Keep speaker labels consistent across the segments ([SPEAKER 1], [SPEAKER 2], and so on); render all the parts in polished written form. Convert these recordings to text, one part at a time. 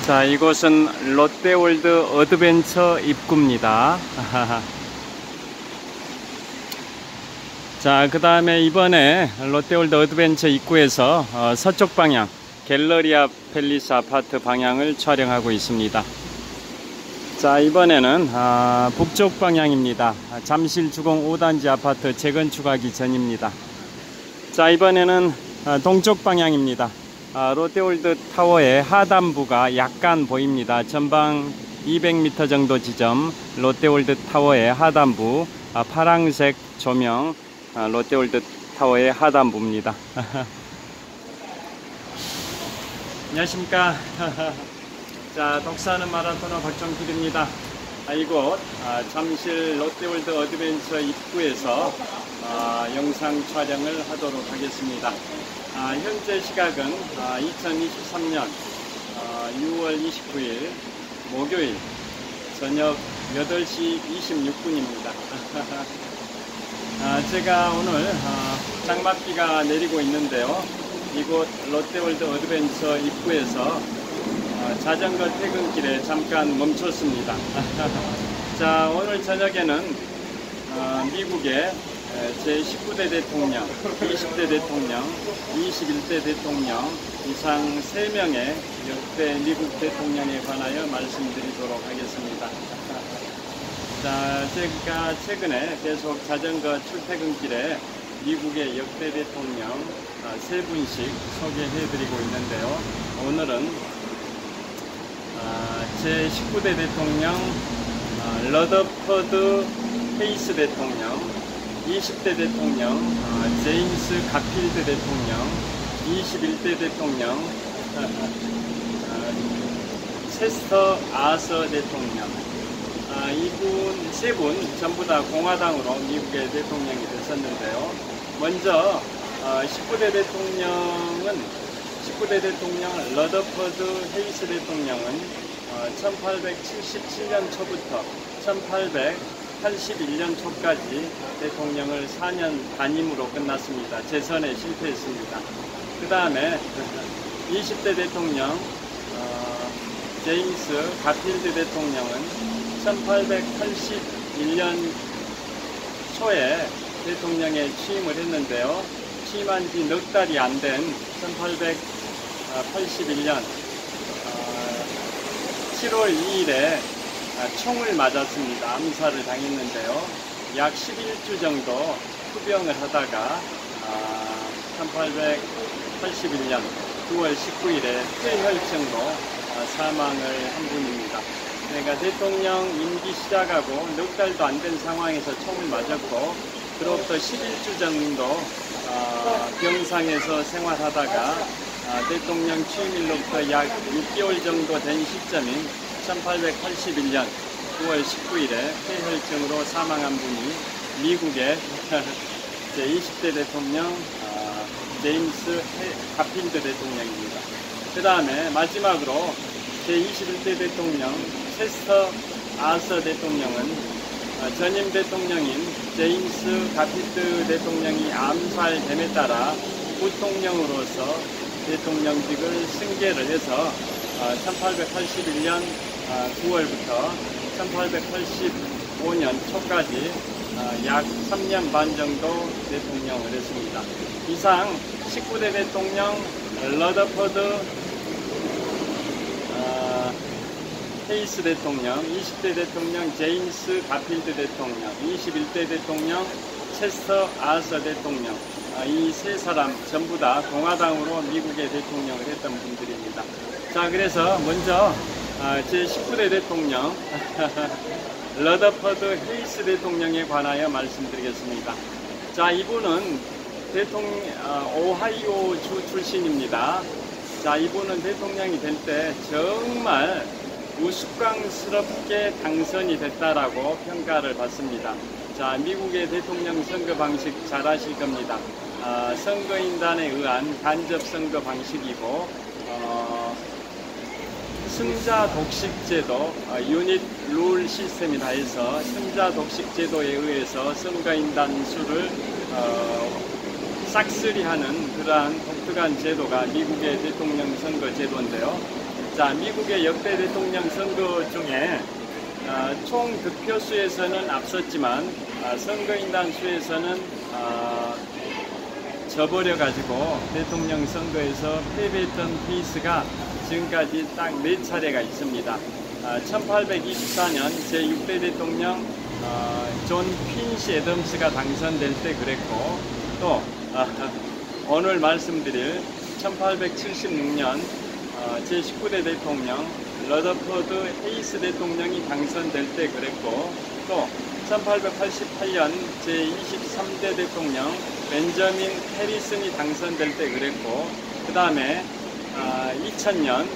[SPEAKER 1] 자, 이곳은 롯데월드 어드벤처 입구입니다. 자, 그 다음에 이번에 롯데월드 어드벤처 입구에서 서쪽 방향 갤러리아 팰리스 아파트 방향을 촬영하고 있습니다. 자, 이번에는 북쪽 방향입니다. 잠실 주공 5단지 아파트 재건축하기 전입니다. 자, 이번에는 동쪽 방향입니다. 롯데월드 타워의 하단부가 약간 보입니다. 전방 200m 정도 지점 롯데월드 타워의 하단부, 파랑색 조명 롯데월드 타워의 하단부입니다. 안녕하십니까. 자, 독서하는 마라토너 박종필입니다. 이곳 잠실 롯데월드 어드벤처 입구에서 영상 촬영을 하도록 하겠습니다. 현재 시각은 2023년 6월 29일 목요일 저녁 8시 26분입니다. 제가 오늘 장맛비가 내리고 있는데요. 이곳 롯데월드 어드벤처 입구에서 자전거 퇴근길에 잠깐 멈췄습니다. 자, 오늘 저녁에는 미국의 제19대 대통령, 20대 대통령, 21대 대통령 이상 3명의 역대 미국 대통령에 관하여 말씀드리도록 하겠습니다. 자, 제가 최근에 계속 자전거 출퇴근길에 미국의 역대 대통령 3분씩 소개해드리고 있는데요. 오늘은 제19대 대통령 러더퍼드 헤이스 대통령, 20대 대통령 제임스 가필드 대통령, 21대 대통령 체스터 아서 대통령, 이분 3분 전부 다 공화당으로 미국의 대통령이 됐었는데요. 먼저 19대 대통령 러더퍼드 헤이스 대통령은 1877년 초부터 1881년 초까지 대통령을 4년 단임으로 끝났습니다. 재선에 실패했습니다. 그 다음에 20대 대통령 제임스 가필드 대통령은 1881년 초에 대통령에 취임을 했는데요. 취임한 지 넉 달이 안 된 1881년 7월 2일에 총을 맞았습니다. 암살을 당했는데요. 약 11주 정도 투병을 하다가 1881년 9월 19일에 폐혈증으로 사망을 한 분입니다. 그러니까 대통령 임기 시작하고 넉 달도 안 된 상황에서 총을 맞았고, 그로부터 11주 정도 병상에서 생활하다가 대통령 취임일로부터 약 6개월 정도 된 시점인 1881년 9월 19일에 폐혈증으로 사망한 분이 미국의 제20대 대통령 제임스 가필드 대통령입니다. 그 다음에 마지막으로 제21대 대통령 체스터 아서 대통령은 전임 대통령인 제임스 가필드 대통령이 암살됨에 따라 부통령으로서 대통령직을 승계를 해서 1881년 9월부터 1885년 초까지 약 3년 반 정도 대통령을 했습니다. 이상 19대 대통령 러더퍼드 헤이스 대통령, 20대 대통령 제임스 가필드 대통령, 21대 대통령 체스터 아서 대통령, 이 3사람 전부 다 공화당으로 미국의 대통령을 했던 분들입니다. 자, 그래서 먼저 제19대 대통령 러더퍼드 헤이스 대통령에 관하여 말씀드리겠습니다. 자, 이분은 오하이오 주 출신입니다. 자, 이분은 대통령이 될 때 정말 우스꽝스럽게 당선이 됐다라고 평가를 받습니다. 자, 미국의 대통령 선거 방식 잘 아실 겁니다. 선거인단에 의한 간접 선거 방식이고, 승자 독식 제도, 유닛 룰 시스템이다 해서 승자 독식 제도에 의해서 선거인단 수를 싹쓸이하는 그러한 독특한 제도가 미국의 대통령 선거 제도인데요. 자, 미국의 역대 대통령 선거 중에 총 득표수에서는 앞섰지만 선거인단 수에서는 져버려가지고 대통령 선거에서 패배했던 케이스가 지금까지 딱 4차례가 있습니다. 1824년 제6대 대통령 존 퀸시 애덤스가 당선될 때 그랬고, 또 오늘 말씀드릴 1876년 제19대 대통령 러더퍼드 헤이스 대통령이 당선될 때 그랬고, 또 1888년 제23대 대통령 벤저민 해리슨이 당선될 때 그랬고, 그 다음에 2000년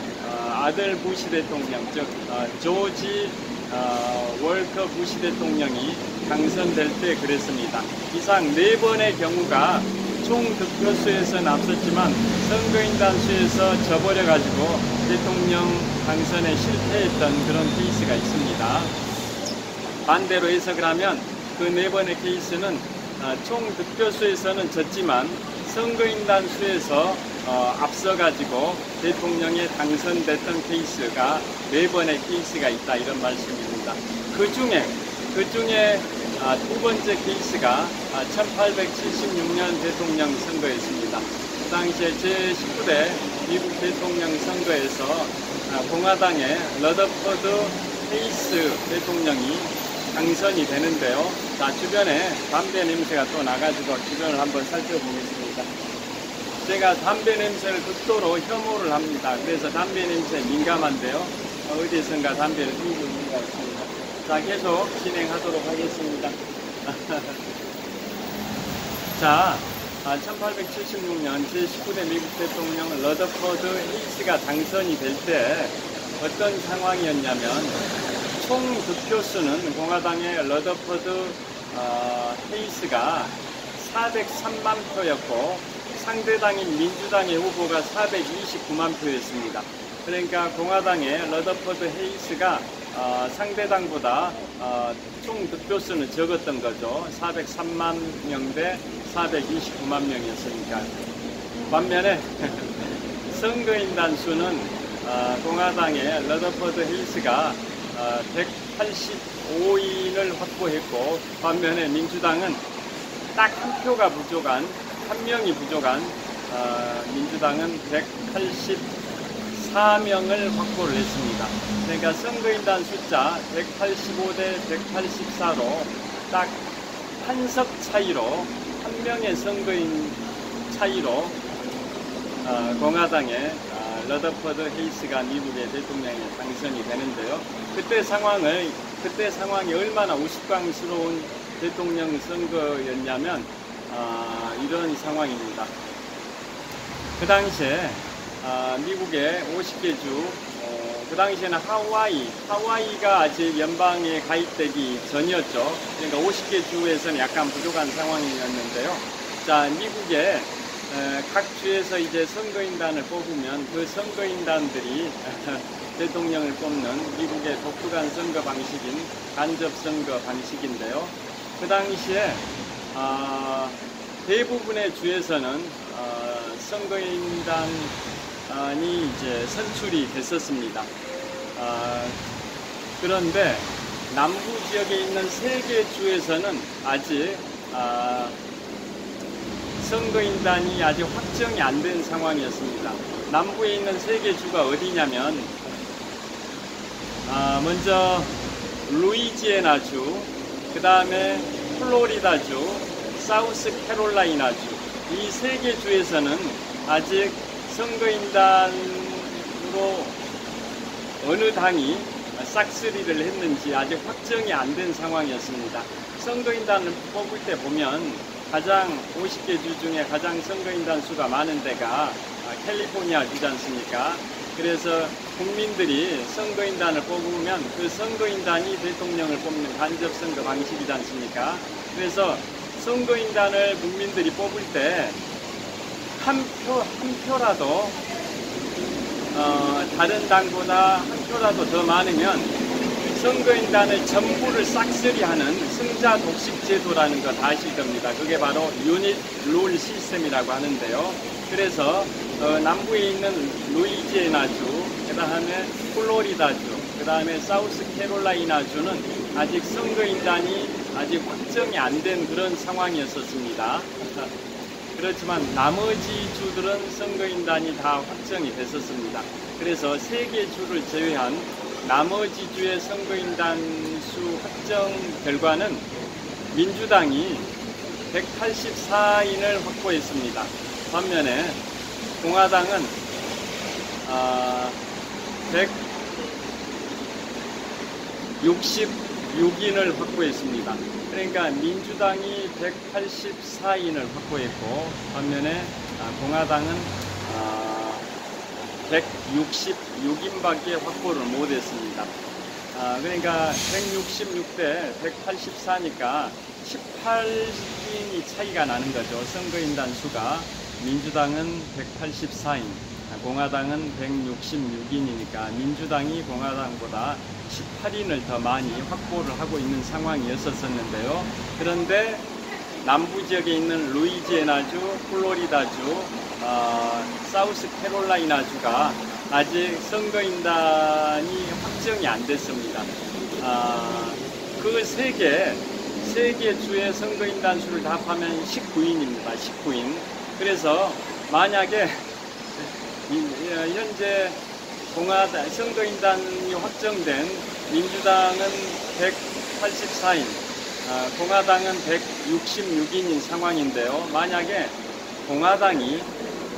[SPEAKER 1] 아들 부시 대통령, 즉 조지 월커 부시 대통령이 당선될 때 그랬습니다. 이상 4번의 경우가 총 득표수에서는 앞섰지만 선거인단 수에서 져버려가지고 대통령 당선에 실패했던 그런 케이스가 있습니다. 반대로 해석을 하면 그 4번의 케이스는 총 득표수에서는 졌지만 선거인단 수에서 앞서가지고 대통령에 당선됐던 케이스가 4번의 케이스가 있다, 이런 말씀입니다. 그 중에 두 번째 케이스가 1876년 대통령 선거였습니다. 그 당시에 제19대 미국 대통령 선거에서 공화당의 러더퍼드 헤이스 대통령이 당선이 되는데요. 자, 주변에 담배 냄새가 또 나가지고 주변을 한번 살펴보겠습니다. 제가 담배 냄새를 극도로 혐오를 합니다. 그래서 담배 냄새에 민감한데요. 어디선가 담배를 피우고 있는 것 같습니다. 자, 계속 진행하도록 하겠습니다. 자, 1876년 제19대 미국 대통령 러더퍼드 헤이스가 당선이 될 때 어떤 상황이었냐면, 총 득표수는 공화당의 러더퍼드 헤이스가 403만 표였고, 상대당인 민주당의 후보가 429만 표였습니다. 그러니까 공화당의 러더퍼드 헤이스가 상대당보다 총 득표수는 적었던 거죠. 403만 명 대 429만 명이었으니까. 반면에 선거인단 수는 공화당의 러더퍼드 헤이스가 185인을 확보했고, 반면에 민주당은 딱 한 표가 부족한, 한 명이 부족한 민주당은 184명을 확보를 했습니다. 그러니까 선거인단 숫자 185대 184로 딱 한 석 차이로, 한 명의 선거인 차이로 공화당의 러더퍼드 헤이스가 미국의 대통령에 당선이 되는데요. 그때 상황이 얼마나 우스꽝스러운 대통령 선거였냐면 이런 상황입니다. 그 당시에 미국의 50개 주, 그 당시에는 하와이가 아직 연방에 가입되기 전이었죠. 그러니까 50개 주에서는 약간 부족한 상황이었는데요. 자, 미국의 각 주에서 이제 선거인단을 뽑으면 그 선거인단들이 대통령을 뽑는 미국의 독특한 선거 방식인 간접 선거 방식인데요. 그 당시에 대부분의 주에서는 선거인단이 이제 선출이 됐었습니다. 그런데 남부 지역에 있는 3개 주에서는 아직 선거인단이 아직 확정이 안 된 상황이었습니다. 남부에 있는 3개 주가 어디냐면 먼저 루이지애나주, 그 다음에 플로리다주, 사우스캐롤라이나주, 이 3개 주에서는 아직 선거인단으로 어느 당이 싹쓸이를 했는지 아직 확정이 안 된 상황이었습니다. 선거인단을 뽑을 때 보면 가장 50개 주 중에 가장 선거인단 수가 많은 데가 캘리포니아 주지 않습니까? 그래서 국민들이 선거인단을 뽑으면 그 선거인단이 대통령을 뽑는 간접선거 방식이지 않습니까? 그래서 선거인단을 국민들이 뽑을 때 한 표라도 다른 당보다 한 표라도 더 많으면 선거인단의 전부를 싹쓸이하는 승자 독식 제도라는 거 다 아실 겁니다. 그게 바로 유닛 룰 시스템이라고 하는데요. 그래서 남부에 있는 루이지애나주, 그 다음에 플로리다주, 그 다음에 사우스캐롤라이나주는 아직 선거인단이 아직 확정이 안 된 그런 상황이었었습니다. 그렇지만 나머지 주들은 선거인단이 다 확정이 됐었습니다. 그래서 3개 주를 제외한 나머지 주의 선거인단 수 확정 결과는 민주당이 184인을 확보했습니다. 반면에 공화당은 166인을 확보했습니다. 그러니까 민주당이 184인을 확보했고 반면에 공화당은 166인밖에 확보를 못했습니다. 그러니까 166대 184니까 18인이 차이가 나는 거죠. 선거인단 수가. 민주당은 184인, 공화당은 166인이니까 민주당이 공화당보다 18인을 더 많이 확보를 하고 있는 상황이었었는데요. 그런데 남부 지역에 있는 루이지애나주, 플로리다주, 사우스캐롤라이나주가 아직 선거인단이 확정이 안 됐습니다. 그 세 개 주의 선거인단 수를 다 합하면 19인입니다. 19인. 그래서 만약에 현재 선거인단이 확정된 민주당은 184인, 공화당은 166인인 상황인데요. 만약에 공화당이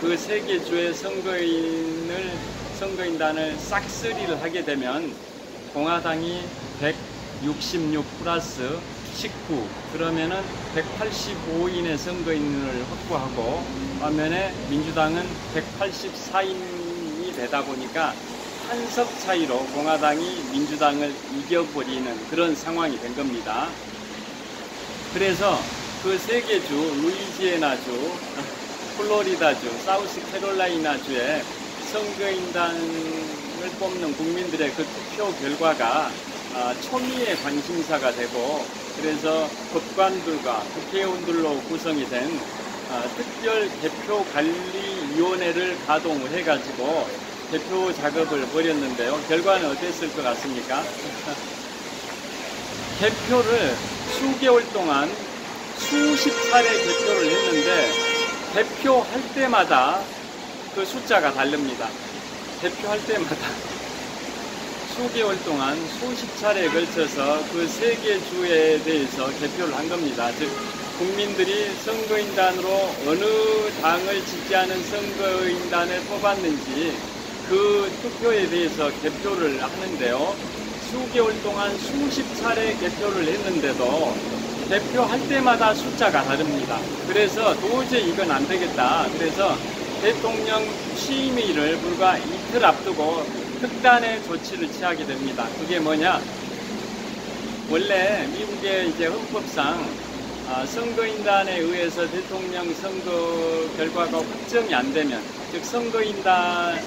[SPEAKER 1] 그 3개 주의 선거인단을 싹쓸이를 하게 되면 공화당이 166 플러스 19, 그러면은 185인의 선거인을 확보하고 반면에 민주당은 184인이 되다 보니까 한 석 차이로 공화당이 민주당을 이겨버리는 그런 상황이 된 겁니다. 그래서 그 3개 주, 루이지애나주, 플로리다주, 사우스캐롤라이나주의 선거인단을 뽑는 국민들의 그 투표 결과가 초미의 관심사가 되고, 그래서 법관들과 국회의원들로 구성이 된 특별 개표관리위원회를 가동을 해가지고 개표 작업을 벌였는데요. 결과는 어땠을 것 같습니까? 개표를 수개월 동안 수십 차례 개표를 했는데 개표할 때마다 그 숫자가 다릅니다. 개표할 때마다 수개월 동안 수십 차례에 걸쳐서 그 3개 주에 대해서 개표를 한 겁니다. 즉 국민들이 선거인단으로 어느 당을 지지하는 선거인단을 뽑았는지 그 투표에 대해서 개표를 하는데요. 수개월 동안 수십 차례 개표를 했는데도 개표할 때마다 숫자가 다릅니다. 그래서 도저히 이건 안 되겠다. 그래서 대통령 취임일을 불과 이틀 앞두고 특단의 조치를 취하게 됩니다. 그게 뭐냐? 원래 미국의 이제 헌법상 선거인단에 의해서 대통령 선거 결과가 확정이 안 되면, 즉 선거인단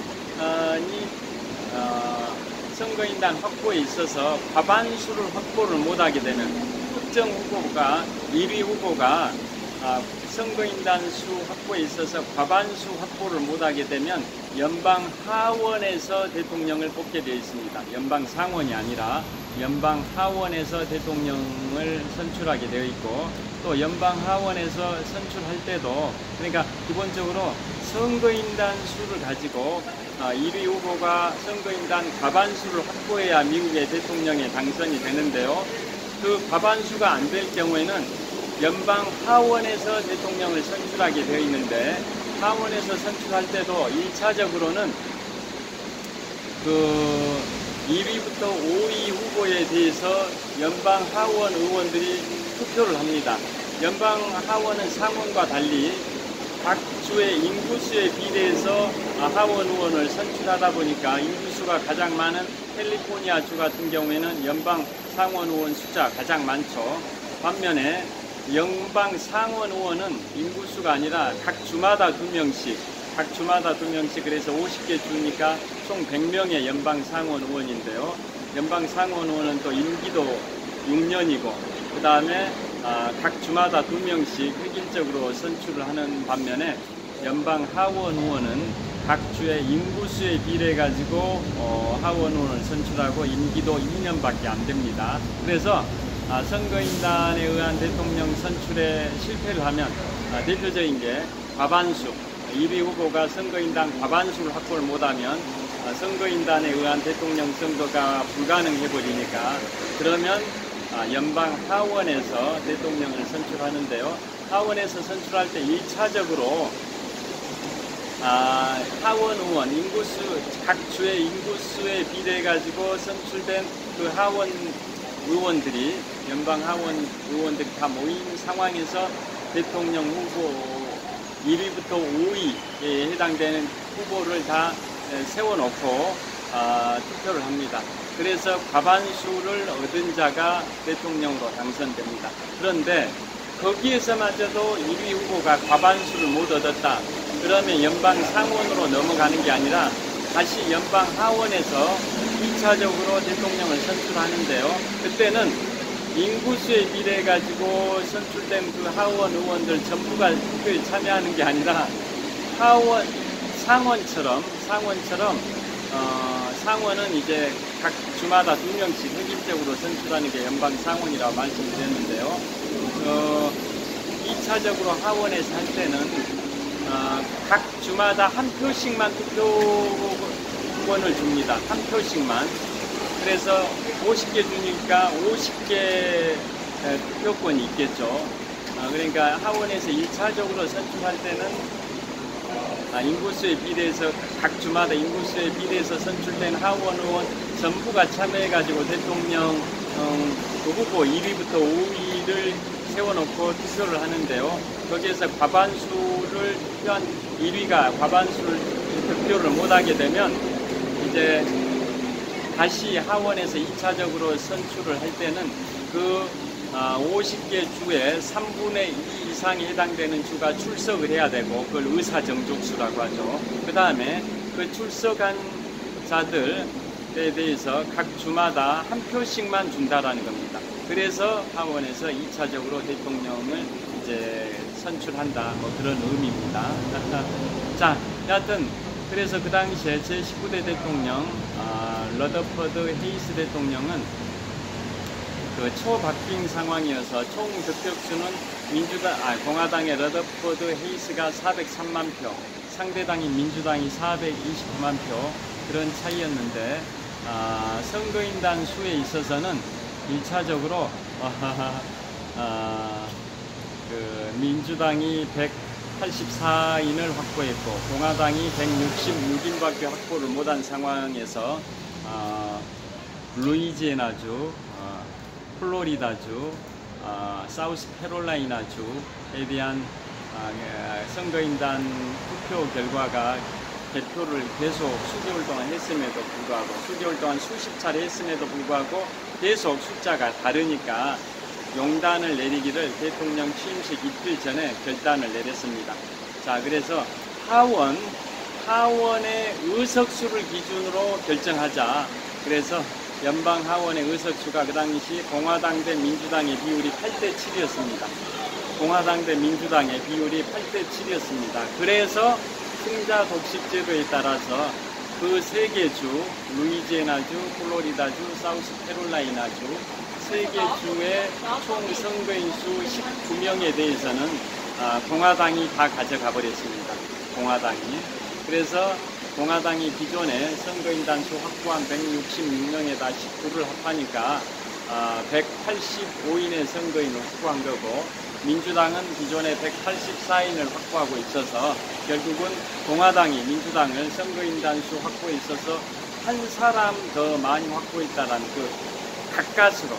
[SPEAKER 1] 확보에 있어서 과반수를 확보를 못하게 되면 특정 후보가 1위 후보가 선거인단 수 확보에 있어서 과반수 확보를 못하게 되면 연방 하원에서 대통령을 뽑게 되어 있습니다. 연방 상원이 아니라 연방 하원에서 대통령을 선출하게 되어 있고, 또 연방 하원에서 선출할 때도, 그러니까 기본적으로 선거인단 수를 가지고 1위 후보가 선거인단 과반수를 확보해야 미국의 대통령에 당선이 되는데요. 그 과반수가 안 될 경우에는 연방 하원에서 대통령을 선출하게 되어 있는데, 하원에서 선출할 때도 1차적으로는 그 2위부터 5위 후보에 대해서 연방 하원 의원들이 투표를 합니다. 연방 하원은 상원과 달리 각 주의 인구수에 비례해서 하원 의원을 선출하다 보니까 인구수가 가장 많은 캘리포니아 주 같은 경우에는 연방 상원 의원 숫자가 가장 많죠. 반면에 연방 상원 의원은 인구수가 아니라 각 주마다 2명씩, 그래서 50개 주니까 총 100명의 연방 상원 의원인데요. 연방 상원 의원은 또 임기도 6년이고 그 다음에 각 주마다 2명씩 획일적으로 선출을 하는 반면에 연방 하원 의원은 각 주의 인구수에 비례해 가지고 하원 의원을 선출하고 임기도 2년밖에 안 됩니다. 그래서 선거인단에 의한 대통령 선출에 실패를 하면 대표적인 게 과반수, 1위 후보가 선거인단 과반수를 확보를 못하면 선거인단에 의한 대통령 선거가 불가능해버리니까 그러면 연방 하원에서 대통령을 선출하는데요. 하원에서 선출할 때 1차적으로 하원 의원 각 주의 인구수에 비례해 가지고 선출된 그 하원 의원들이 연방 하원 의원들이 다 모인 상황에서 대통령 후보 1위부터 5위에 해당되는 후보를 다 세워놓고 투표를 합니다. 그래서 과반수를 얻은 자가 대통령으로 당선됩니다. 그런데 거기에서마저도 1위 후보가 과반수를 못 얻었다. 그러면 연방 상원으로 넘어가는 게 아니라 다시 연방 하원에서 2차적으로 대통령을 선출하는데요. 그때는 인구수에 비례해 가지고 선출된 그 하원 의원들 전부가 투표에 참여하는 게 아니라 상원처럼 상원은 이제 각 주마다 2명씩 획일적으로 선출하는 게 연방 상원이라고 말씀드렸는데요. 2차적으로 하원에서 할 때는 각 주마다 한 표씩만 투표권을 줍니다. 한 표씩만. 그래서 50개 주니까 50개 투표권이 있겠죠. 그러니까 하원에서 1차적으로 선출할 때는 인구수에 비례해서 각 주마다 인구수에 비례해서 선출된 하원 의원 전부가 참여해가지고 대통령 후보 1위부터 5위를 세워놓고 투표를 하는데요. 거기에서 과반수를 투표한 1위가 과반수를 득표를 못하게 되면 이제 다시 하원에서 2차적으로 선출을 할 때는 그 50개 주에 3분의 2 이상에 해당되는 주가 출석을 해야 되고 그걸 의사정족수라고 하죠. 그 다음에 그 출석한 자들에 대해서 각 주마다 한 표씩만 준다라는 겁니다. 그래서 하원에서 2차적으로 대통령을 이제 선출한다, 뭐 그런 의미입니다. 자, 여하튼 그래서 그 당시에 제19대 대통령 러더퍼드 헤이스 대통령은 그 초박빙 상황이어서 총 득표수는 공화당의 러더퍼드 헤이스가 403만 표, 상대당인 민주당이 429만 표 그런 차이였는데 선거인단 수에 있어서는 1차적으로 그 민주당이 184인을 확보했고 공화당이 166인밖에 확보를 못한 상황에서 루이지애나주, 플로리다주, 사우스캐롤라이나주에 대한 선거인단 투표 결과가 개표를 계속 수개월 동안 했음에도 불구하고 수개월 동안 수십 차례 했음에도 불구하고 계속 숫자가 다르니까 용단을 내리기를 대통령 취임식 이틀 전에 결단을 내렸습니다. 자, 그래서 하원의 의석수를 기준으로 결정하자. 그래서 연방 하원의 의석수가 그 당시 공화당 대 민주당의 비율이 8대 7이었습니다. 공화당 대 민주당의 비율이 8대 7이었습니다. 그래서 승자 독식 제도에 따라서 그 세 개 주, 루이지애나주, 플로리다주, 사우스캐롤라이나주 세 개 주의 총 선거인 수 19명에 대해서는 공화당이 다 가져가 버렸습니다. 공화당이. 그래서 공화당이 기존에 선거인단 수 확보한 166명에다 19를 합하니까 185인의 선거인을 확보한 거고 민주당은 기존에 184인을 확보하고 있어서 결국은 공화당이 민주당을 선거인단 수 확보에 있어서 한 사람 더 많이 확보했다라는 그 가까스로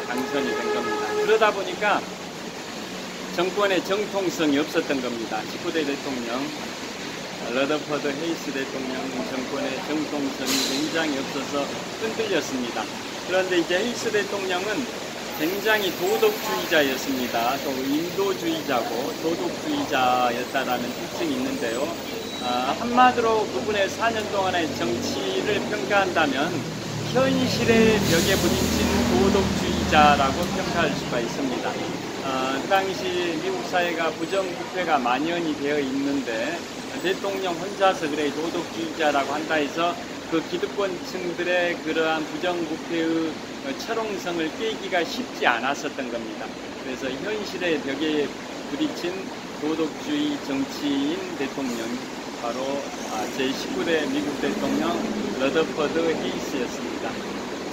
[SPEAKER 1] 당선이 된 겁니다. 그러다 보니까 정권의 정통성이 없었던 겁니다. 19대 대통령 러더퍼드 헤이스 대통령 정권의 정통성이 굉장히 없어서 흔들렸습니다. 그런데 이제 헤이스 대통령은 굉장히 도덕주의자였습니다. 또 인도주의자고 도덕주의자였다라는 특징이 있는데요. 한마디로 그분의 4년 동안의 정치를 평가한다면 현실의 벽에 부딪힌 도덕주의자라고 평가할 수가 있습니다. 당시 미국 사회가 부정부패가 만연이 되어 있는데 대통령 혼자서 그래 도덕주의자라고 한다 해서 그 기득권층들의 그러한 부정부패의 철옹성을 깨기가 쉽지 않았었던 겁니다. 그래서 현실의 벽에 부딪힌 도덕주의 정치인 대통령이 바로 제19대 미국 대통령 러더퍼드 헤이스였습니다.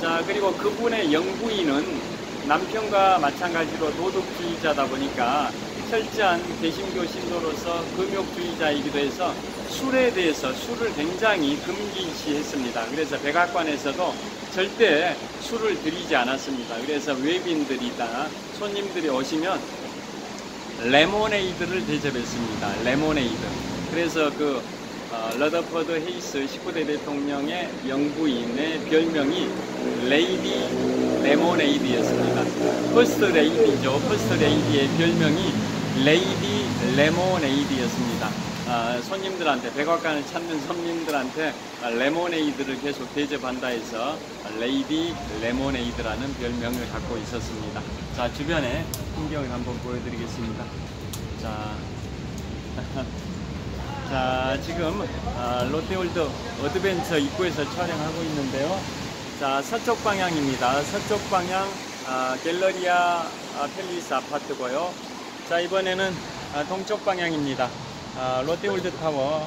[SPEAKER 1] 자, 그리고 그분의 영부인은 남편과 마찬가지로 도덕주의자다 보니까 철저한 개신교 신도로서 금욕주의자이기도 해서 술에 대해서 술을 굉장히 금기시했습니다. 그래서 백악관에서도 절대 술을 드리지 않았습니다. 그래서 외빈들이나 손님들이 오시면 레모네이드를 대접했습니다. 레모네이드. 그래서 그 러더퍼드 헤이스 19대 대통령의 영부인의 별명이 레이디 레모네이드였습니다. 퍼스트 레이디죠. 퍼스트 레이디의 별명이 레이디 레모네이드였습니다. 손님들한테, 백악관을 찾는 손님들한테 레모네이드를 계속 대접한다 해서 레이디 레모네이드라는 별명을 갖고 있었습니다. 자, 주변의 풍경을 한번 보여드리겠습니다. 자, 지금 롯데월드 어드벤처 입구에서 촬영하고 있는데요. 자, 서쪽 방향입니다. 서쪽 방향 갤러리아 팰리스 아파트고요. 자, 이번에는 동쪽 방향입니다. 롯데월드 타워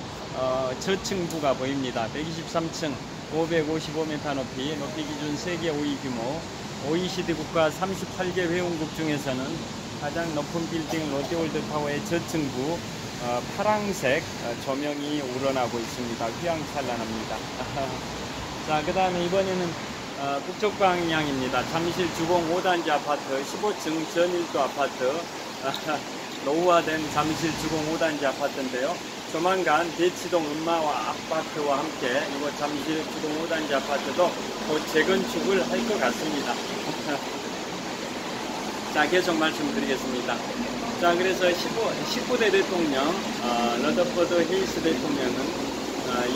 [SPEAKER 1] 저층부가 보입니다. 123층 555m 높이 기준 세계 5위 규모 OECD 국가 38개 회원국 중에서는 가장 높은 빌딩 롯데월드 타워의 저층부 파랑색 조명이 우러나고 있습니다. 휘황찬란합니다. 자, 그 다음에 이번에는 북쪽 방향입니다. 잠실 주공 5단지 아파트 15층 전일도 아파트 노후화된 잠실 주공 5단지 아파트인데요. 조만간 대치동 음마와 아파트와 함께 이곳 잠실 주공 5단지 아파트도 곧 재건축을 할 것 같습니다. 자, 계속 말씀드리겠습니다. 자, 그래서 19대 대통령 러더퍼드 헤이스 대통령은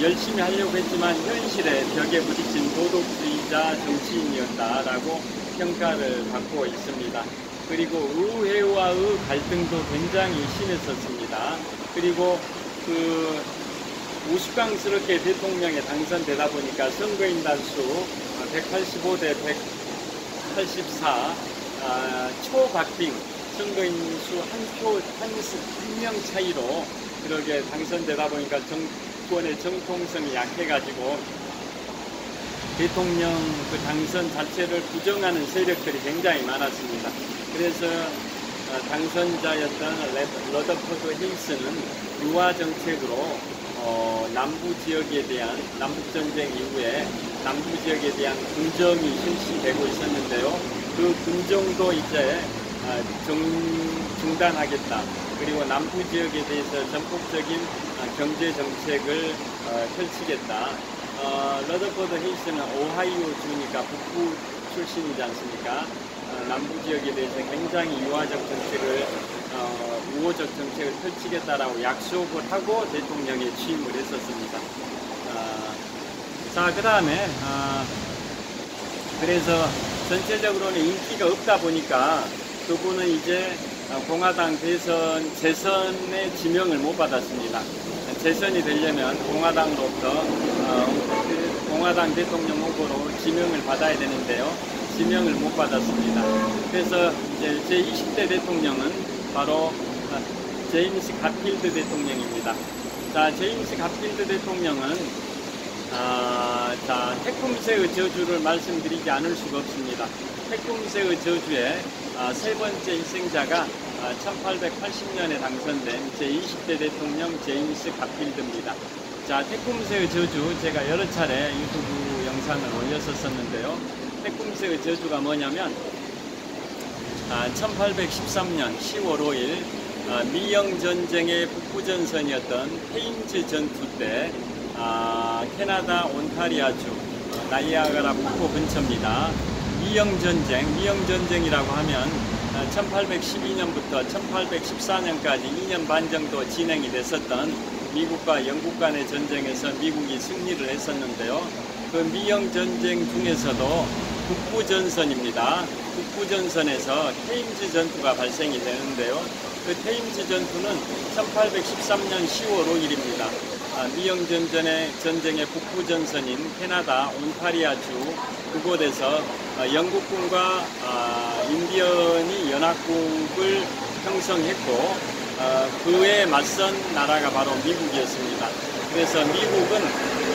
[SPEAKER 1] 열심히 하려고 했지만 현실의 벽에 부딪힌 도덕주의자 정치인이었다라고 평가를 받고 있습니다. 그리고 의회와의 갈등도 굉장히 심했었습니다. 그리고 그 우스꽝스럽게 대통령에 당선되다 보니까 선거인단 수 185대 184 초박빙 선거인 수 한 명 차이로 그렇게 당선되다 보니까 정권의 정통성이 약해가지고 대통령 그 당선 자체를 부정하는 세력들이 굉장히 많았습니다. 그래서 당선자였던 러더퍼드 헤이스는 유화 정책으로 남부 지역에 대한 남북전쟁 이후에 남부 지역에 대한 군정이 실시되고 있었는데요. 그 군정도 이제 중단하겠다. 그리고 남부 지역에 대해서 전폭적인 경제 정책을 펼치겠다. 러더퍼드 헤이스는 오하이오 주니까 북부 출신이지 않습니까? 남부 지역에 대해서 굉장히 유화적 정책을 우호적 정책을 펼치겠다라고 약속을 하고 대통령에 취임을 했었습니다. 자, 그 다음에 그래서 전체적으로는 인기가 없다 보니까 그분은 이제 공화당 재선에 지명을 못 받았습니다. 재선이 되려면 공화당으로부터 공화당 대통령 후보로 지명을 받아야 되는데요. 지명을 못 받았습니다. 그래서 이제 제20대 대통령은 바로 제임스 갓필드 대통령입니다. 자, 제임스 갓필드 대통령은 태꿈새의 저주를 말씀드리지 않을 수가 없습니다. 태꿈새의 저주의 세 번째 희생자가 1880년에 당선된 제20대 대통령 제임스 갓필드입니다. 자, 태꿈새의 저주 제가 여러 차례 유튜브 영상을 올렸었는데요. 태꿈새의 저주가 뭐냐면 1813년 10월 5일 미영전쟁의 북부전선이었던 헤인즈 전투 때 캐나다 온타리아주 나이아가라 폭포 근처입니다. 미영전쟁이라고 하면 1812년부터 1814년까지 2년 반 정도 진행이 됐었던 미국과 영국 간의 전쟁에서 미국이 승리를 했었는데요. 그 미영 전쟁 중에서도 북부전선입니다. 북부전선에서 테임즈 전투가 발생이 되는데요. 그 테임즈 전투는 1813년 10월 5일입니다. 미영 전쟁의 북부전선인 캐나다 온타리아주 그곳에서 영국군과 인디언이 연합국을 형성했고 그에 맞선 나라가 바로 미국이었습니다. 그래서 미국은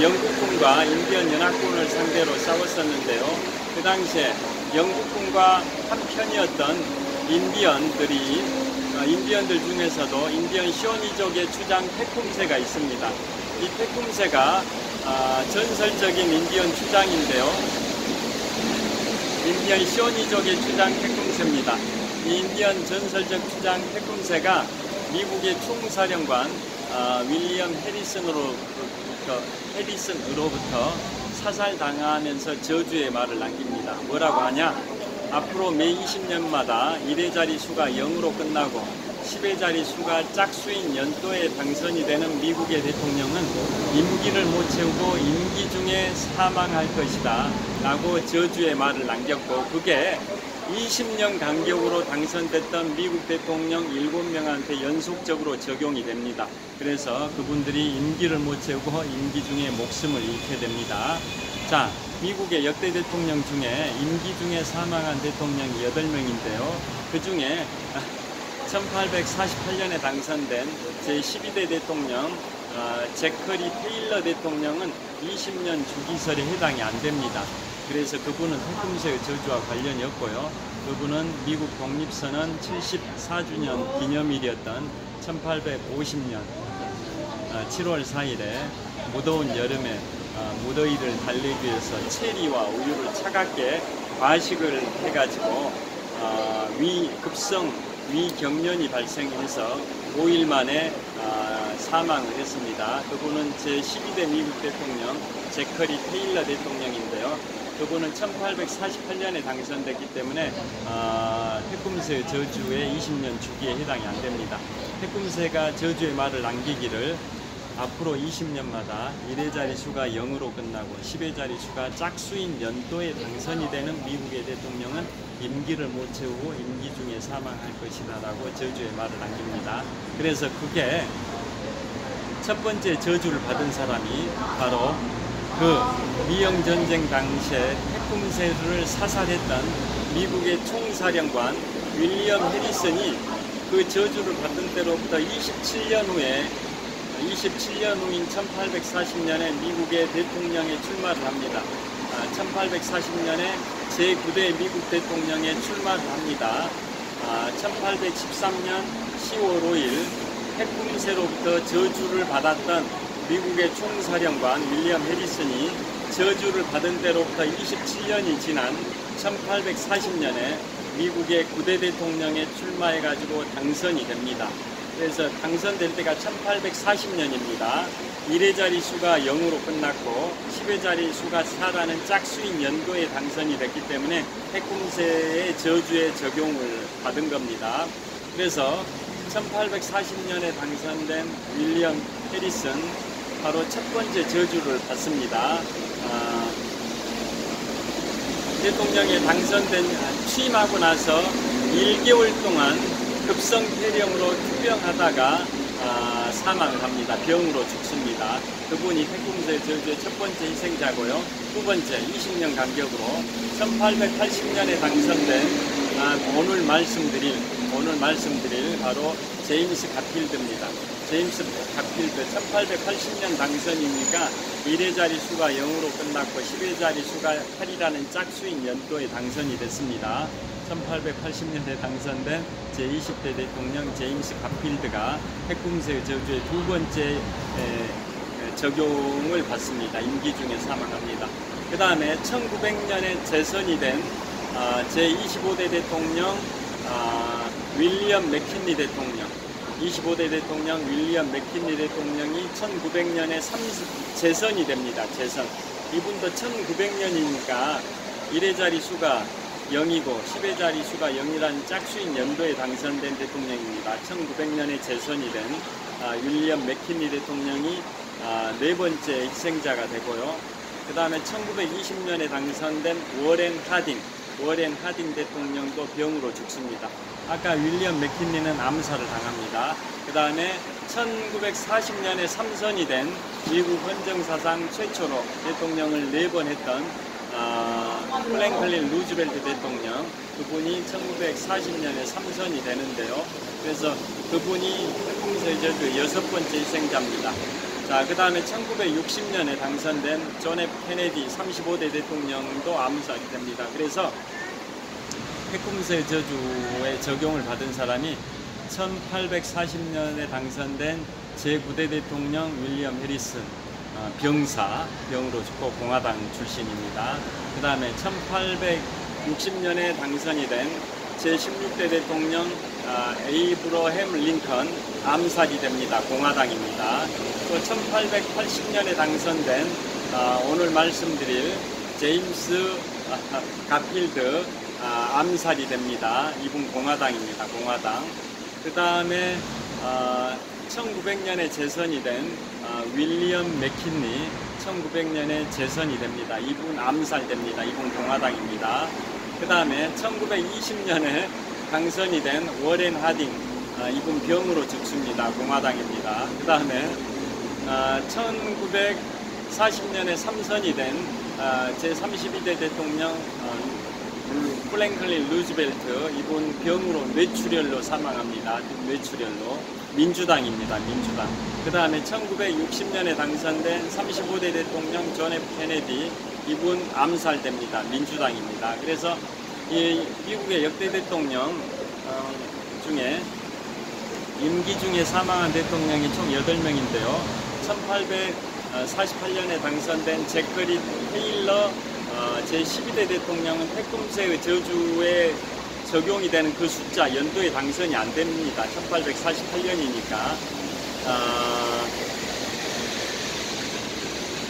[SPEAKER 1] 영국군과 인디언 연합군을 상대로 싸웠었는데요. 그 당시에 영국군과 한편이었던 인디언들 중에서도 인디언 시오니족의 주장 테쿰세가 있습니다. 이 테쿰세가 전설적인 인디언 주장인데요. 인디언 시오니족의 주장 테쿰세입니다. 이 인디언 전설적 주장 테쿰세가 미국의 총사령관 윌리엄 해리슨으로부터 사살당하면서 저주의 말을 남깁니다. 뭐라고 하냐? 앞으로 매 20년마다 1의 자리수가 0으로 끝나고 10의 자리수가 짝수인 연도에 당선이 되는 미국의 대통령은 임기를 못 채우고 임기 중에 사망할 것이다 라고 저주의 말을 남겼고, 그게 20년 간격으로 당선됐던 미국 대통령 7명한테 연속적으로 적용이 됩니다. 그래서 그분들이 임기를 못 채우고 임기 중에 목숨을 잃게 됩니다. 자, 미국의 역대 대통령 중에 임기 중에 사망한 대통령이 8명인데요. 그 중에 1848년에 당선된 제12대 대통령 제커리 테일러 대통령은 20년 주기설에 해당이 안 됩니다. 그래서 그분은 테쿰세의 저주와 관련이 없고요. 그분은 미국 독립선언 74주년 기념일이었던 1850년 7월 4일에 무더운 여름에 무더위를 달래기 위해서 체리와 우유를 차갑게 과식을 해가지고 위경련이 발생해서 5일 만에 사망을 했습니다. 그분은 제12대 미국 대통령 제커리 테일러 대통령인데요. 그분은 1848년에 당선됐기 때문에 테쿰세의 저주의 20년 주기에 해당이 안 됩니다. 테쿰세가 저주의 말을 남기기를 앞으로 20년마다 1의 자리수가 0으로 끝나고 10의 자리수가 짝수인 연도에 당선이 되는 미국의 대통령은 임기를 못 채우고 임기 중에 사망할 것이다 라고 저주의 말을 남깁니다. 그래서 그게 첫 번째 저주를 받은 사람이 바로 그 미영전쟁 당시에 테쿰세를 사살했던 미국의 총사령관 윌리엄 해리슨이 그 저주를 받은 때로부터 27년 후인 1840년에 미국의 대통령에 출마를 합니다. 1840년에 제9대 미국 대통령에 출마를 합니다. 1813년 10월 5일 테쿰세로부터 저주를 받았던 미국의 총사령관 윌리엄 해리슨이 저주를 받은 때로부터 27년이 지난 1840년에 미국의 9대 대통령에 출마해가지고 당선이 됩니다. 그래서 당선될 때가 1840년입니다. 1의 자리수가 0으로 끝났고 10의 자리수가 4라는 짝수인 연도에 당선이 됐기 때문에 테쿰세의 저주의 적용을 받은 겁니다. 그래서 1840년에 당선된 윌리엄 해리슨 바로 첫 번째 저주를 받습니다. 대통령에 취임하고 나서 1개월 동안 급성 폐렴으로 투병하다가 사망을 합니다. 병으로 죽습니다. 그분이 테쿰세 저주의 첫 번째 희생자고요. 두 번째 20년 간격으로 1880년에 당선된 오늘 말씀드릴 바로 제임스 갓필드입니다. 제임스 갓필드 1880년 당선이니까 1의 자리수가 0으로 끝났고 10의 자리수가 8이라는 짝수인 연도에 당선이 됐습니다. 1880년에 당선된 제20대 대통령 제임스 갓필드가 테쿰세의 저주의 두 번째 적용을 받습니다. 임기 중에 사망합니다. 그 다음에 1900년에 재선이 된 제25대 대통령 윌리엄 맥킨리 대통령 25대 대통령 윌리엄 맥킨리 대통령이 1900년에 재선이 됩니다. 재선. 이분도 1900년이니까 1의 자리수가 0이고 10의 자리수가 0이라는 짝수인 연도에 당선된 대통령입니다. 1900년에 재선이 된 윌리엄 맥킨리 대통령이 네 번째 희생자가 되고요. 그 다음에 1920년에 당선된 워렌 하딩 대통령도 병으로 죽습니다. 아까 윌리엄 맥킨리는 암살을 당합니다. 그 다음에 1940년에 3선이 된 미국 헌정사상 최초로 대통령을 4번 했던 프랭클린 루즈벨트 대통령, 그분이 1940년에 3선이 되는데요. 그래서 그분이 핵공세 저주의 6번째 희생자입니다. 자, 그 다음에 1960년에 당선된 존 F 케네디 35대 대통령도 암살이 됩니다. 그래서 핵공세 저주의 적용을 받은 사람이 1840년에 당선된 제9대 대통령 윌리엄 해리슨, 병으로 죽고 공화당 출신입니다. 그 다음에 1860년에 당선이 된 제16대 대통령 에이브러햄 링컨, 암살이 됩니다. 공화당입니다. 또 1880년에 당선된 오늘 말씀드릴 제임스 가필드, 암살이 됩니다. 이분 공화당입니다. 공화당. 그 다음에 1900년에 재선이 된 윌리엄 맥킨리, 1900년에 재선이 됩니다. 이분 암살됩니다. 이분 공화당입니다. 그 다음에 1920년에 당선이 된 워렌 하딩, 이분 병으로 죽습니다. 공화당입니다. 그 다음에 1940년에 3선이 된 제32대 대통령 프랭클린 루즈벨트, 이분 병으로 뇌출혈로 사망합니다. 뇌출혈로. 민주당입니다. 민주당. 그 다음에 1960년에 당선된 35대 대통령 존 F 케네디, 이분 암살됩니다. 민주당입니다. 그래서 이 미국의 역대 대통령 중에 임기 중에 사망한 대통령이 총 8명인데요. 1848년에 당선된 제커리 테일러 제12대 대통령은 핵공세의 저주에 적용이 되는 그 숫자, 연도에 당선이 안 됩니다. 1848년이니까.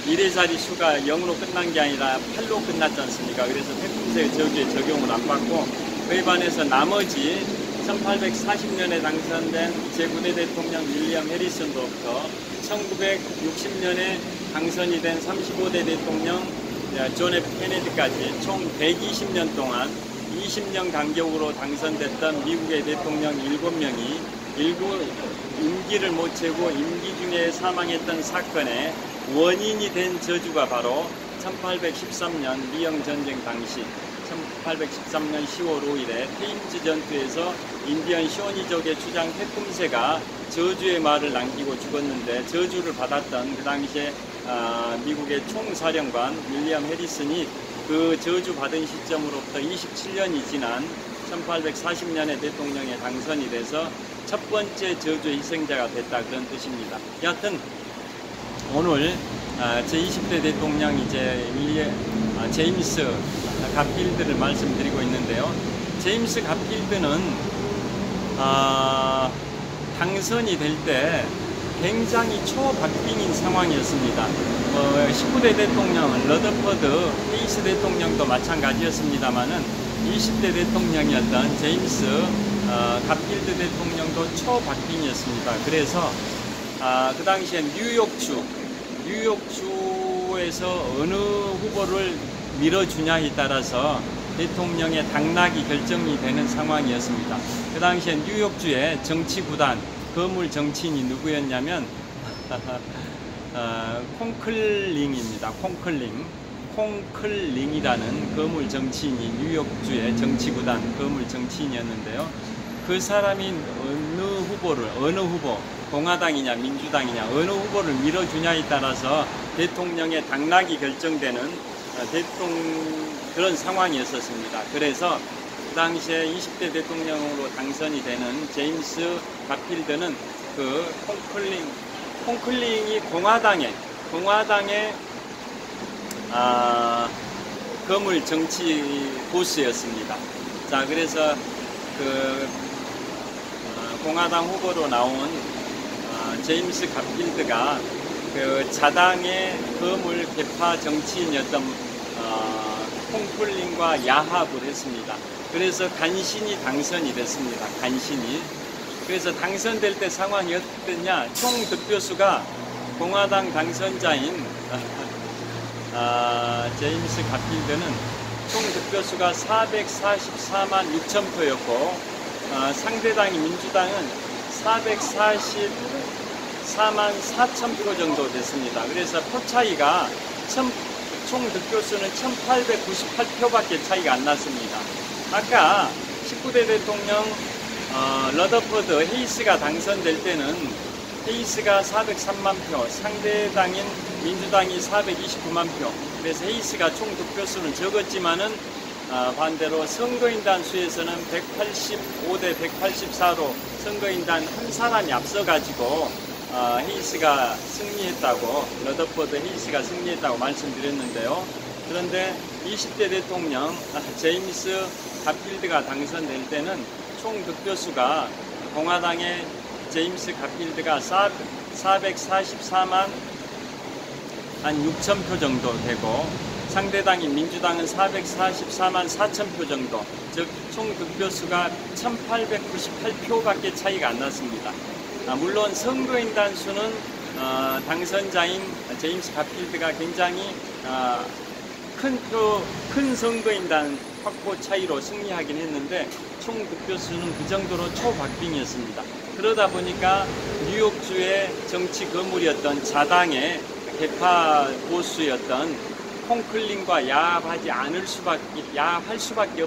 [SPEAKER 1] 1의 자리 수가 0으로 끝난 게 아니라 8로 끝났지 않습니까? 그래서 핵공세의 저주에 적용을 안 받고, 그에 반해서 나머지 1840년에 당선된 제9대 대통령 윌리엄 해리슨부터 1960년에 당선이 된 35대 대통령 존 F 케네디까지 총 120년 동안 20년 간격으로 당선됐던 미국의 대통령 7명이 임기를 못 채우고 임기 중에 사망했던 사건의 원인이 된 저주가 바로 1813년 미영전쟁 당시 1813년 10월 5일에 테임즈 전투에서 인디언 쇼니족의 주장 핵공세가 저주의 말을 남기고 죽었는데, 저주를 받았던 그 당시에 미국의 총사령관 윌리엄 해리슨이 그 저주 받은 시점으로부터 27년이 지난 1840년에 대통령에 당선이 돼서 첫 번째 저주의 희생자가 됐다, 그런 뜻입니다. 여하튼 오늘 제20대 대통령 제임스 가필드를 말씀드리고 있는데요. 제임스 가필드는 당선이 될 때 굉장히 초박빙인 상황이었습니다. 19대 대통령 러더퍼드 헤이스 대통령도 마찬가지였습니다만은 20대 대통령이었던 제임스 가필드 대통령도 초박빙이었습니다. 그래서 그 당시에 뉴욕주에서 어느 후보를 밀어주냐에 따라서 대통령의 당락이 결정이 되는 상황이었습니다. 그 당시에 뉴욕주의 정치구단, 거물 정치인이 누구였냐면 콩클링입니다. 콩클링이라는 거물 정치인이 뉴욕주의 정치구단 거물 정치인이었는데요. 그 사람이 어느 후보, 공화당이냐 민주당이냐 어느 후보를 밀어주냐에 따라서 대통령의 당락이 결정되는 그런 상황이었습니다. 그래서 그 당시에 20대 대통령으로 당선이 되는 제임스 가필드는 그 콩클링이 공화당의 거물 정치 보스였습니다. 자, 그래서 그 공화당 후보로 나온 제임스 가필드가 그 자당의 거물 개파 정치인이었던 콩클링과 야합을 했습니다. 그래서 간신히 당선이 됐습니다. 간신히. 그래서 당선될 때 상황이 어땠냐? 총 득표수가 공화당 당선자인 제임스 가필드는 총 득표수가 444만 6천 표였고 상대당인 민주당은 444만 4천 표 정도 됐습니다. 그래서 표 차이가 총 득표수는 1898표밖에 차이가 안 났습니다. 아까 19대 대통령 러더퍼드 헤이스가 당선될 때는 헤이스가 403만 표, 상대당인 민주당이 429만 표. 그래서 헤이스가 총 득표수는 적었지만은 반대로 선거인단 수에서는 185대 184로 선거인단 한 사람이 앞서가지고 헤이스가 승리했다고, 러더퍼드 헤이스가 승리했다고 말씀드렸는데요. 그런데 20대 대통령 제임스 가필드가 당선될 때는 총 득표수가 공화당의 제임스 가필드가 444만 한 6천 표 정도 되고 상대당인 민주당은 444만 4천 표 정도, 즉 총 득표수가 1898표밖에 차이가 안 났습니다. 물론 선거인단 수는 당선자인 제임스 가필드가 굉장히 큰 선거인단 확보 차이로 승리하긴 했는데 총 득표수는 그 정도로 초박빙이었습니다. 그러다 보니까 뉴욕주의 정치 거물이었던 자당의 개파 보수였던 콩클린과 야합할 수밖에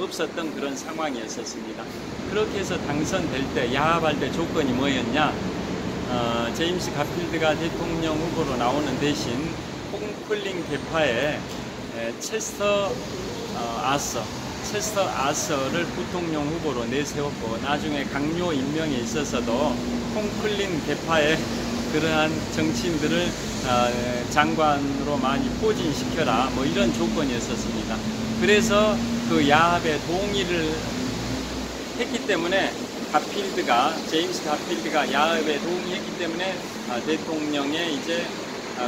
[SPEAKER 1] 없었던 그런 상황이었습니다. 그렇게 해서 당선될 때 야합할 때 조건이 뭐였냐? 제임스 가필드가 대통령 후보로 나오는 대신 콩클린 개파의 체스터 아서를 부통령 후보로 내세웠고 나중에 강요 임명에 있어서도 콩클린 개파의 그러한 정치인들을 장관으로 많이 포진시켜라, 뭐 이런 조건이었었습니다. 그래서 그 야합에 동의를 했기 때문에 제임스 가필드가 야합에 동의했기 때문에 대통령의 이제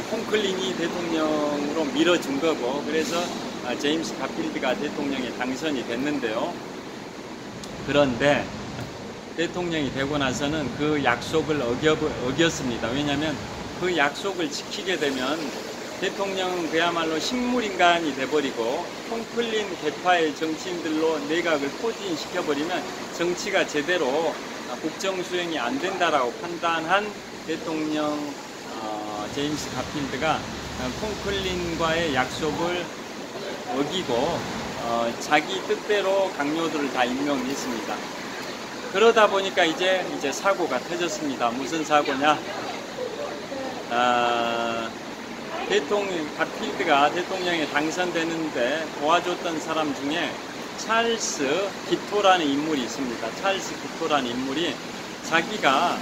[SPEAKER 1] 콩클린이 대통령으로 밀어준 거고, 그래서 제임스 가필드가 대통령에 당선이 됐는데요. 그런데 대통령이 되고 나서는 그 약속을 어겼습니다. 왜냐하면 그 약속을 지키게 되면 대통령은 그야말로 식물인간이 돼버리고 콩클린 개파의 정치인들로 내각을 포진시켜버리면 정치가 제대로 국정 수행이 안 된다라고 판단한 대통령 제임스 가필드가 콩클린과의 약속을 어기고 자기 뜻대로 강요들을 다 임명했습니다. 그러다 보니까 이제 사고가 터졌습니다. 무슨 사고냐? 가필드가 대통령에 당선되는데 도와줬던 사람 중에 찰스 기토라는 인물이 있습니다. 찰스 기토라는 인물이 자기가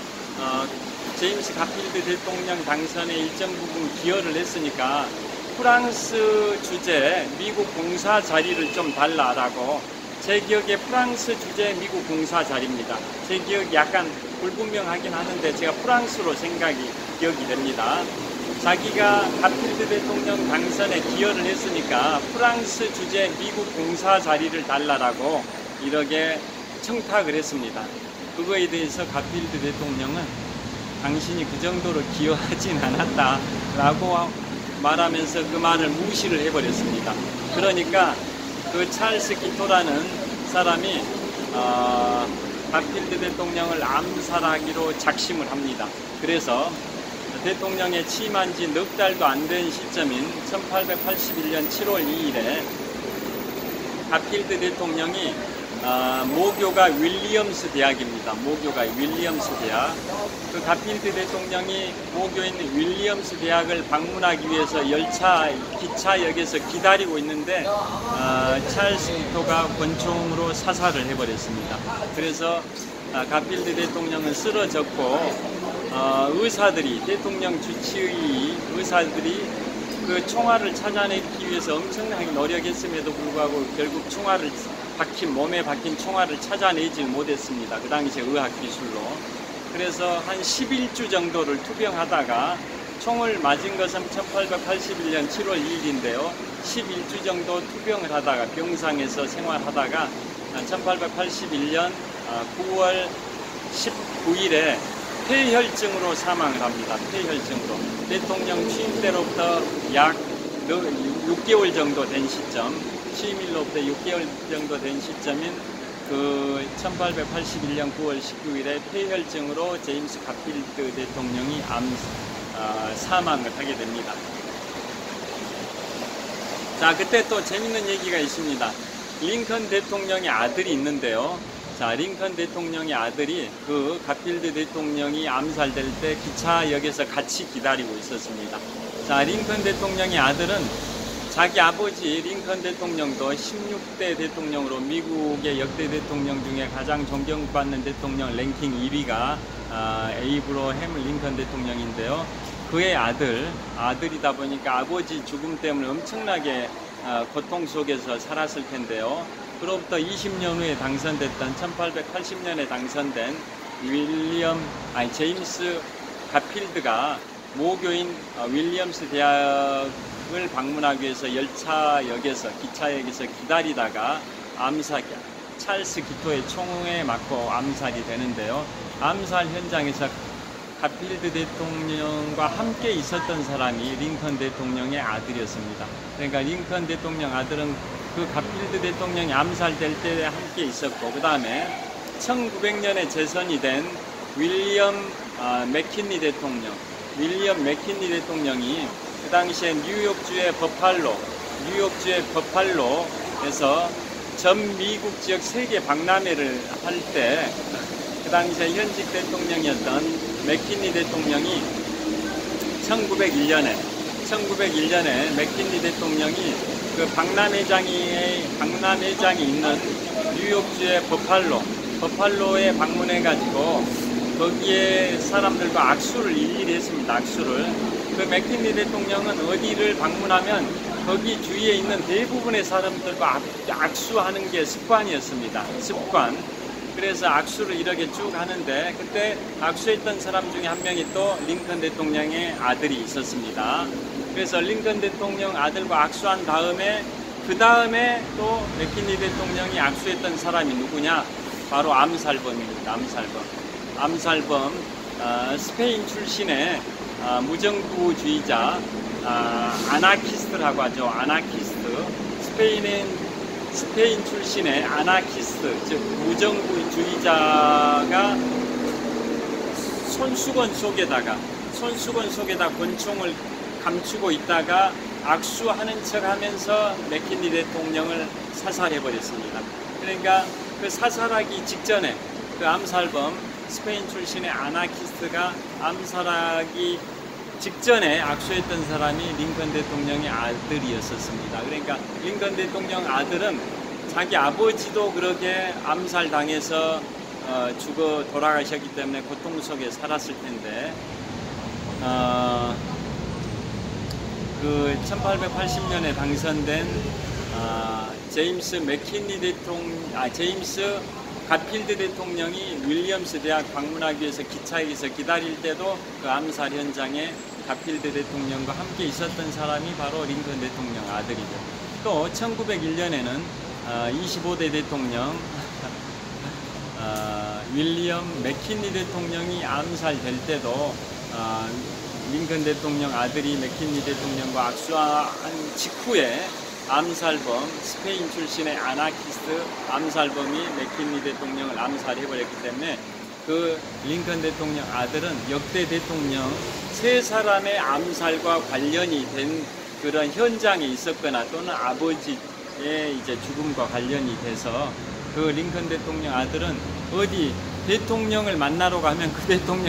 [SPEAKER 1] 제임스 가필드 대통령 당선에 일정 부분 기여를 했으니까 프랑스 주재 미국 공사 자리를 좀 달라라고, 제 기억에 프랑스 주재 미국 공사 자리입니다. 제 기억이 약간 불분명하긴 하는데 제가 프랑스로 기억이 됩니다. 자기가 가필드 대통령 당선에 기여를 했으니까 프랑스 주재 미국 공사 자리를 달라라고 이렇게 청탁을 했습니다. 그거에 대해서 가필드 대통령은 당신이 그 정도로 기여하진 않았다라고 말하면서 그 말을 무시를 해버렸습니다. 그러니까 그 찰스 기토라는 사람이 가필드 대통령을 암살하기로 작심을 합니다. 그래서 대통령에 취임한 지 넉 달도 안 된 시점인 1881년 7월 2일에 가필드 대통령이 모교가 윌리엄스 대학입니다. 모교가 윌리엄스 대학. 그 가필드 대통령이 모교인 윌리엄스 대학을 방문하기 위해서 기차역에서 기다리고 있는데 찰스 기토가 권총으로 사살을 해버렸습니다. 그래서 가필드 대통령은 쓰러졌고 대통령 주치의 의사들이 그 총알을 찾아내기 위해서 엄청나게 노력했음에도 불구하고 결국 몸에 박힌 총알을 찾아내지 못했습니다. 그 당시에 의학 기술로. 그래서 한 11주 정도를 투병하다가 총을 맞은 것은 1881년 7월 2일인데요. 11주 정도 투병을 하다가 병상에서 생활하다가 1881년 9월 19일에 폐혈증으로 사망을 합니다. 폐혈증으로. 대통령 취임 때로부터 약 6개월 정도 된 시점, 취임일로부터 6개월 정도 된 시점인 그 1881년 9월 19일에 폐혈증으로 제임스 가필드 대통령이 사망을 하게 됩니다. 자, 그때 또 재밌는 얘기가 있습니다. 링컨 대통령의 아들이 있는데요. 자, 링컨 대통령의 아들이 그 가필드 대통령이 암살될 때 기차역에서 같이 기다리고 있었습니다. 자, 링컨 대통령의 아들은 자기 아버지 링컨 대통령도 16대 대통령으로 미국의 역대 대통령 중에 가장 존경받는 대통령 랭킹 1위가 에이브러햄 링컨 대통령인데요. 그의 아들이다 보니까 아버지 죽음 때문에 엄청나게 고통 속에서 살았을 텐데요. 그로부터 20년 후에 당선됐던 1880년에 당선된 제임스 가필드가 모교인 윌리엄스 대학을 방문하기 위해서 기차역에서 기다리다가 찰스 기토의 총에 맞고 암살이 되는데요. 암살 현장에서 가필드 대통령과 함께 있었던 사람이 링컨 대통령의 아들이었습니다. 그러니까 링컨 대통령 아들은 그 가필드 대통령이 암살될 때 함께 있었고, 그 다음에 1900년에 재선이 된 윌리엄 맥킨리 대통령이 그 당시에 뉴욕주의 버팔로에서 전 미국 지역 세계 박람회를 할 때 그 당시에 현직 대통령이었던 맥킨리 대통령이 1901년에 맥킨리 대통령이 그 박람회장이 있는 뉴욕주의 버팔로에 방문해가지고 거기에 사람들과 악수를 일일이 했습니다. 그 맥킨리 대통령은 어디를 방문하면 거기 주위에 있는 대부분의 사람들과 악수하는 게 습관이었습니다. 그래서 악수를 이렇게 쭉 하는데 그때 악수했던 사람 중에 한 명이 또 링컨 대통령의 아들이 있었습니다. 그래서 링컨 대통령 아들과 악수한 다음에 그 다음에 또 맥킨리 대통령이 악수했던 사람이 누구냐? 바로 암살범입니다. 암살범. 스페인 출신의 무정부주의자, 아나키스트라고 하죠. 스페인 출신의 아나키스트, 즉 무정부주의자가 손수건 속에다 권총을 감추고 있다가 악수하는 척 하면서 맥킨리 대통령을 사살해버렸습니다. 그러니까 그 사살하기 직전에 그 암살범 스페인 출신의 아나키스트가 암살하기 직전에 악수했던 사람이 링컨 대통령의 아들이었었습니다. 그러니까 링컨 대통령 아들은 자기 아버지도 그렇게 암살당해서 죽어 돌아가셨기 때문에 고통 속에 살았을 텐데 그 1880년에 당선된 제임스 가필드 대통령이 윌리엄스 대학 방문하기 위해서 기차에서 기다릴 때도 그 암살 현장에 가필드 대통령과 함께 있었던 사람이 바로 링컨 대통령 아들이죠. 또 1901년에는 25대 대통령 윌리엄 맥킨리 대통령이 암살될 때도 링컨 대통령 아들이 맥킨리 대통령과 악수한 직후에 암살범, 스페인 출신의 아나키스트 암살범이 맥킨리 대통령을 암살해버렸기 때문에 그 링컨 대통령 아들은 역대 대통령 3사람의 암살과 관련이 된 그런 현장에 있었거나 또는 아버지의 이제 죽음과 관련이 돼서 그 링컨 대통령 아들은 어디 대통령을 만나러 가면 그 대통령